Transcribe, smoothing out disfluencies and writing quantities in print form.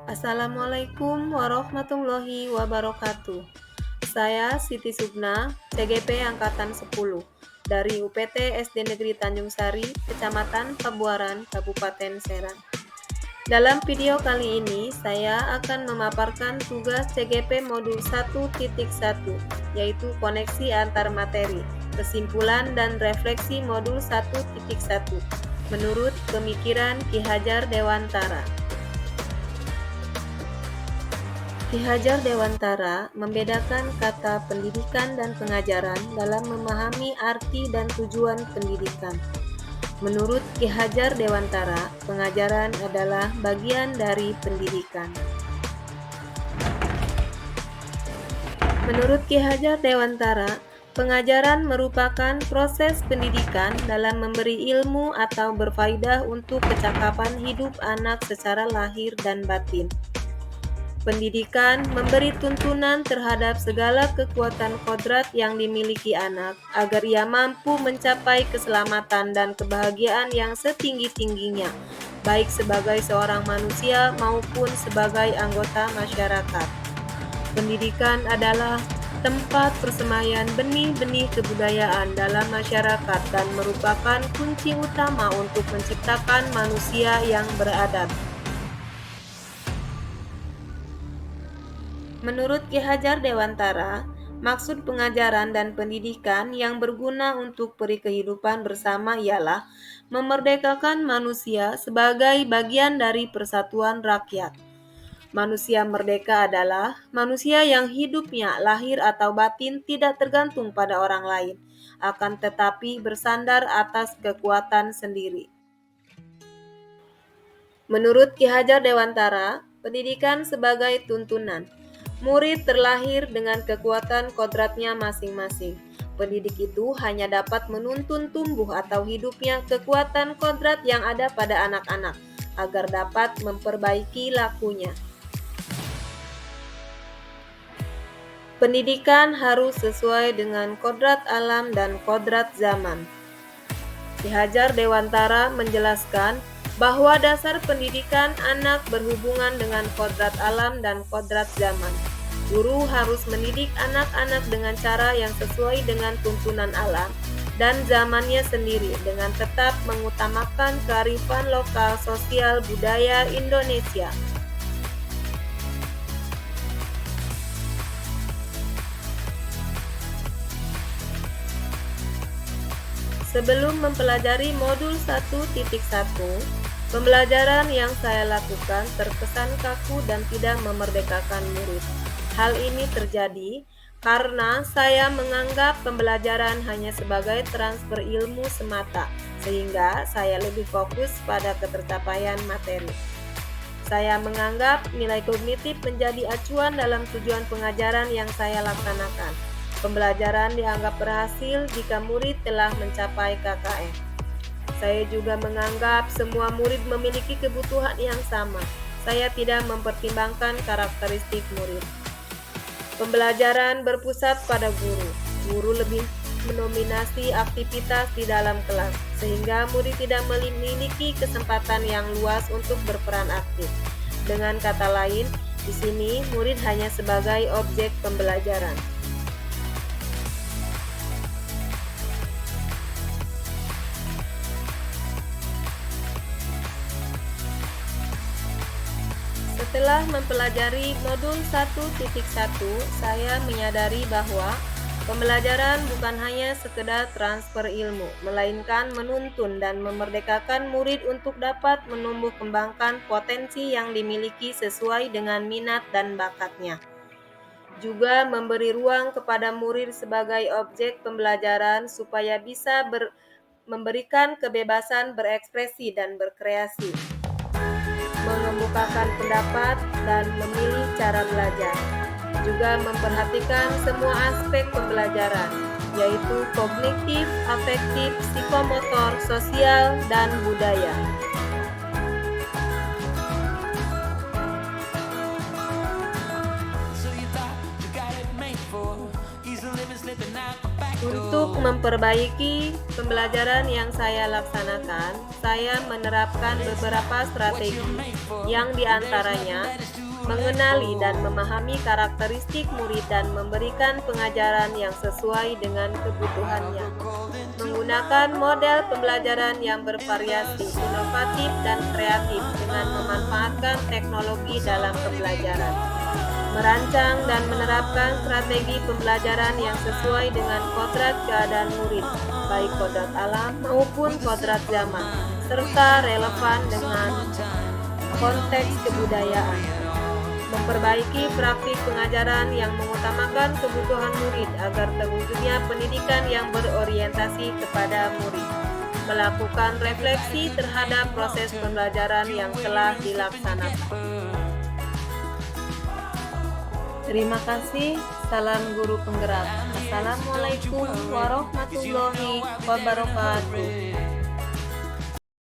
Assalamualaikum warahmatullahi wabarakatuh. Saya Siti Subna, CGP Angkatan 10, dari UPT SD Negeri Tanjung Sari, Kecamatan Pabuaran, Kabupaten Serang. Dalam video kali ini, saya akan memaparkan tugas CGP Modul 1.1, yaitu koneksi antar materi, kesimpulan dan refleksi Modul 1.1, menurut pemikiran Ki Hajar Dewantara. Ki Hajar Dewantara membedakan kata pendidikan dan pengajaran dalam memahami arti dan tujuan pendidikan. Menurut Ki Hajar Dewantara, pengajaran adalah bagian dari pendidikan. Menurut Ki Hajar Dewantara, pengajaran merupakan proses pendidikan dalam memberi ilmu atau berfaedah untuk kecakapan hidup anak secara lahir dan batin. Pendidikan memberi tuntunan terhadap segala kekuatan kodrat yang dimiliki anak agar ia mampu mencapai keselamatan dan kebahagiaan yang setinggi-tingginya, baik sebagai seorang manusia maupun sebagai anggota masyarakat. Pendidikan adalah tempat persemaian benih-benih kebudayaan dalam masyarakat dan merupakan kunci utama untuk menciptakan manusia yang beradab. Menurut Ki Hajar Dewantara, maksud pengajaran dan pendidikan yang berguna untuk peri kehidupan bersama ialah memerdekakan manusia sebagai bagian dari persatuan rakyat. Manusia merdeka adalah manusia yang hidupnya lahir atau batin tidak tergantung pada orang lain, akan tetapi bersandar atas kekuatan sendiri. Menurut Ki Hajar Dewantara, pendidikan sebagai tuntunan. Murid terlahir dengan kekuatan kodratnya masing-masing. Pendidik itu hanya dapat menuntun tumbuh atau hidupnya kekuatan kodrat yang ada pada anak-anak, agar dapat memperbaiki lakunya. Pendidikan harus sesuai dengan kodrat alam dan kodrat zaman. Ki Hajar Dewantara menjelaskan bahwa dasar pendidikan anak berhubungan dengan kodrat alam dan kodrat zaman. Guru harus mendidik anak-anak dengan cara yang sesuai dengan tuntunan alam dan zamannya sendiri dengan tetap mengutamakan kearifan lokal sosial budaya Indonesia. Sebelum mempelajari modul 1.1, pembelajaran yang saya lakukan terkesan kaku dan tidak memerdekakan murid. Hal ini terjadi karena saya menganggap pembelajaran hanya sebagai transfer ilmu semata, sehingga saya lebih fokus pada ketercapaian materi. Saya menganggap nilai kognitif menjadi acuan dalam tujuan pengajaran yang saya laksanakan. Pembelajaran dianggap berhasil jika murid telah mencapai KKM. Saya juga menganggap semua murid memiliki kebutuhan yang sama. Saya tidak mempertimbangkan karakteristik murid. Pembelajaran berpusat pada guru. Guru lebih mendominasi aktivitas di dalam kelas, sehingga murid tidak memiliki kesempatan yang luas untuk berperan aktif. Dengan kata lain, di sini murid hanya sebagai objek pembelajaran. Setelah mempelajari modul 1.1, saya menyadari bahwa pembelajaran bukan hanya sekedar transfer ilmu, melainkan menuntun dan memerdekakan murid untuk dapat menumbuh kembangkan potensi yang dimiliki sesuai dengan minat dan bakatnya. Juga memberi ruang kepada murid sebagai objek pembelajaran supaya bisa memberikan kebebasan berekspresi dan berkreasi, mengemukakan pendapat, dan memilih cara belajar. Juga memperhatikan semua aspek pembelajaran, yaitu kognitif, afektif, psikomotor, sosial, dan budaya. Untuk memperbaiki pembelajaran yang saya laksanakan, saya menerapkan beberapa strategi yang diantaranya mengenali dan memahami karakteristik murid dan memberikan pengajaran yang sesuai dengan kebutuhannya. Menggunakan model pembelajaran yang bervariasi, inovatif, dan kreatif dengan memanfaatkan teknologi dalam pembelajaran. Merancang dan menerapkan strategi pembelajaran yang sesuai dengan kodrat keadaan murid, baik kodrat alam maupun kodrat zaman, serta relevan dengan konteks kebudayaan. Memperbaiki praktik pengajaran yang mengutamakan kebutuhan murid agar terwujudnya pendidikan yang berorientasi kepada murid. Melakukan refleksi terhadap proses pembelajaran yang telah dilaksanakan. Terima kasih. Salam guru penggerak. Assalamualaikum warahmatullahi wabarakatuh.